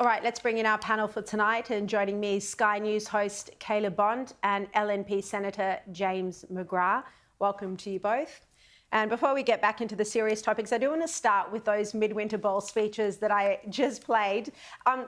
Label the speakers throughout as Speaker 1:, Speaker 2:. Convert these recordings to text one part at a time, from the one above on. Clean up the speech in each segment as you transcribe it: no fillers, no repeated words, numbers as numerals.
Speaker 1: All right, let's bring in our panel for tonight. And joining me is Sky News host Caleb Bond and LNP Senator James McGrath. Welcome to you both. And before we get back into the serious topics, I do want to start with those Midwinter Ball speeches that I just played.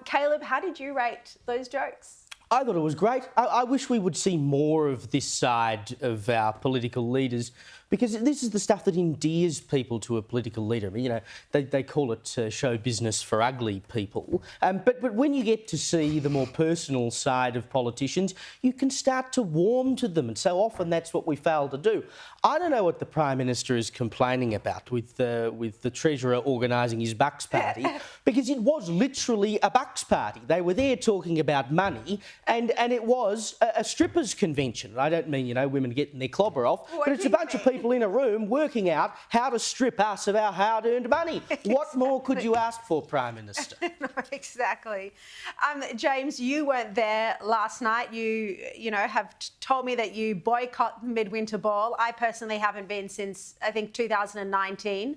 Speaker 1: Caleb, how did you rate those jokes?
Speaker 2: I thought it was great. I wish we would see more of this side of our political leaders, because this is the stuff that endears people to a political leader. I mean, you know, they call it show business for ugly people. But when you get to see the more personal side of politicians, you can start to warm to them, and so often that's what we fail to do. I don't know what the Prime Minister is complaining about with the Treasurer organising his Bucks party, because it was literally a Bucks party. They were there talking about money, and it was a strippers' convention. I don't mean, you know, women getting their clobber off, but it's a bunch of people in a room working out how to strip us of our hard-earned money. Exactly. What more could you ask for, Prime Minister?
Speaker 1: No, exactly. James, you weren't there last night. You know, have told me that you boycott Midwinter Ball. I personally haven't been since, I think, 2019.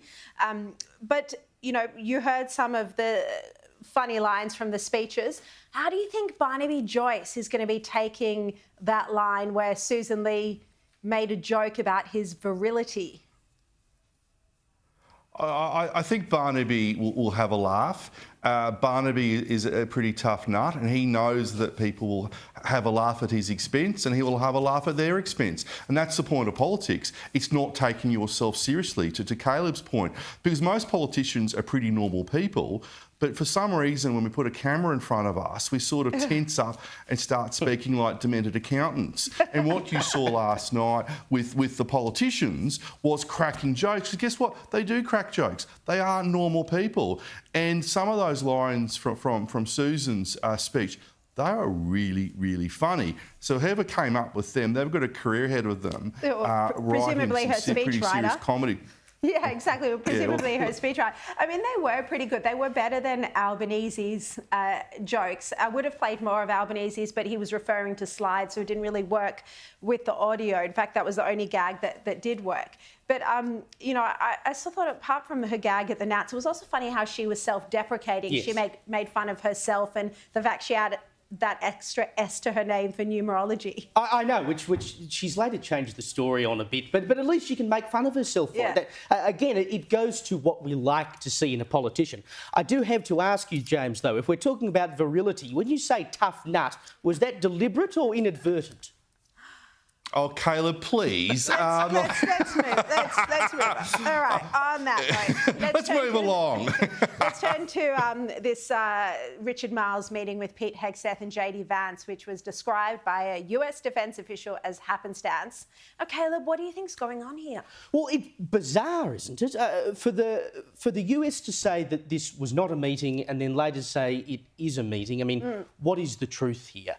Speaker 1: But, you know, you heard some of the funny lines from the speeches. How do you think Barnaby Joyce is going to be taking that line where Susan Lee made a joke about his virility?
Speaker 3: I think Barnaby will have a laugh. Barnaby is a pretty tough nut, and he knows that people will have a laugh at his expense and he will have a laugh at their expense. And that's the point of politics. It's not taking yourself seriously, to Caleb's point, because most politicians are pretty normal people. But for some reason, when we put a camera in front of us, we sort of tense up and start speaking like demented accountants. And what you saw last night with the politicians was cracking jokes. And guess what? They do crack jokes. They are normal people. And some of those lines from Susan's speech, they are really, really funny. So whoever came up with them, they've got a career ahead of them.
Speaker 1: Presumably her speechwriter.
Speaker 3: Comedy.
Speaker 1: Yeah, exactly. Well, presumably her speechwriter. I mean, they were pretty good. They were better than Albanese's jokes. I would have played more of Albanese's, but he was referring to slides, so it didn't really work with the audio. In fact, that was the only gag that did work. But, you know, I still thought, apart from her gag at the Nats, it was also funny how she was self-deprecating. Yes. She made fun of herself and the fact she had that extra S to her name for numerology.
Speaker 2: I know, which she's later changed the story on a bit, but at least she can make fun of herself for it. Again, it goes to what we like to see in a politician. I do have to ask you, James, though, if we're talking about virility, when you say tough nut, was that deliberate or inadvertent?
Speaker 3: Oh, Caleb, please.
Speaker 1: Let's move. Let's move on. All right, on that note.
Speaker 3: Let's move along.
Speaker 1: Let's turn to this Richard Marles meeting with Pete Hegseth and JD Vance, which was described by a US defence official as happenstance. Now, Caleb, what do you think's going on here? Well,
Speaker 2: it's bizarre, isn't it? For the US to say that this was not a meeting and then later say it is a meeting, I mean, what is the truth here?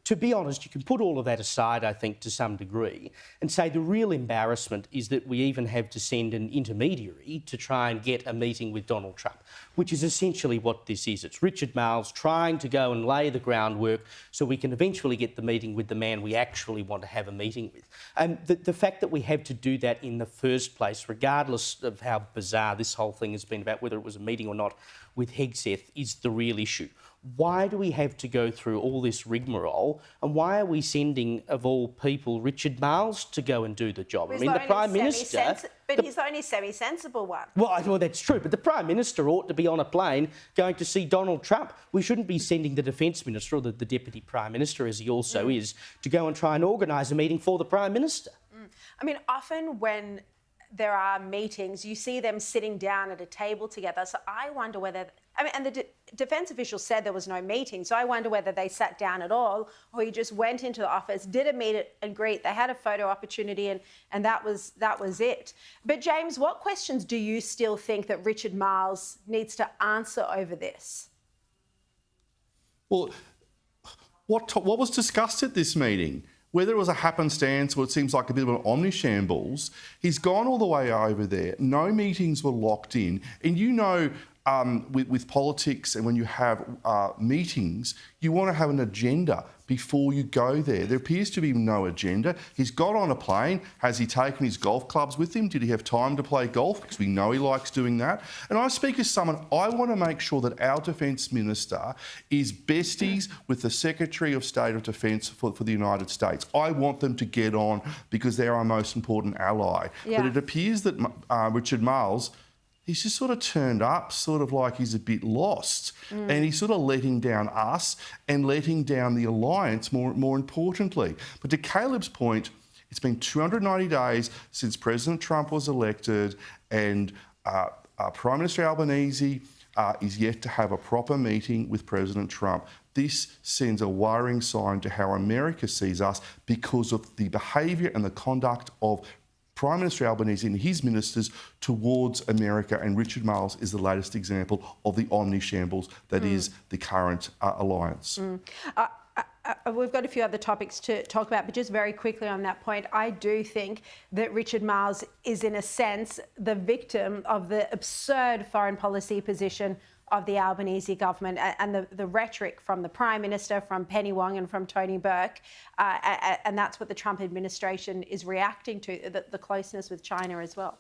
Speaker 2: To be honest, you can put all of that aside, I think, to some degree, and say the real embarrassment is that we even have to send an intermediary to try and get a meeting with Donald Trump, which is essentially what this is. It's Richard Marles trying to go and lay the groundwork so we can eventually get the meeting with the man we actually want to have a meeting with. And the fact that we have to do that in the first place, regardless of how bizarre this whole thing has been about whether it was a meeting or not with Hegseth, is the real issue. Why do we have to go through all this rigmarole, and why are we sending, of all people, Richard Marles to go and do the job? I mean, the Prime Minister...
Speaker 1: But he's the only semi-sensible one.
Speaker 2: Well, that's true, but the Prime Minister ought to be on a plane going to see Donald Trump. We shouldn't be sending the Defence Minister, or the Deputy Prime Minister, as he also is, to go and try and organise a meeting for the Prime Minister.
Speaker 1: I mean, often when there are meetings, you see them sitting down at a table together. So I wonder whether... I mean, and the defence official said there was no meeting, so I wonder whether they sat down at all or he just went into the office, did a meet and greet, they had a photo opportunity and that was it. But, James, what questions do you still think that Richard Marles needs to answer over this?
Speaker 3: Well, what was discussed at this meeting? Whether it was a happenstance or it seems like a bit of an omnishambles, he's gone all the way over there. No meetings were locked in. And you know with politics and when you have meetings, you want to have an agenda before you go there. There appears to be no agenda. He's got on a plane. Has he taken his golf clubs with him? Did he have time to play golf? Because we know he likes doing that. And I speak as someone, I want to make sure that our Defence Minister is besties with the Secretary of State of Defence for the United States. I want them to get on because they're our most important ally.
Speaker 1: Yeah.
Speaker 3: But it appears that Richard Marles, he's just sort of turned up, sort of like he's a bit lost. And he's sort of letting down us and letting down the alliance, more importantly. But to Caleb's point, it's been 290 days since President Trump was elected, and Prime Minister Albanese is yet to have a proper meeting with President Trump. This sends a worrying sign to how America sees us because of the behaviour and the conduct of Prime Minister Albanese and his ministers towards America, and Richard Marles is the latest example of the omni-shambles that is the current alliance.
Speaker 1: We've got a few other topics to talk about, but just very quickly on that point, I do think that Richard Marles is, in a sense, the victim of the absurd foreign policy position of the Albanese government and the rhetoric from the Prime Minister, from Penny Wong and from Tony Burke. And that's what the Trump administration is reacting to, the closeness with China as well.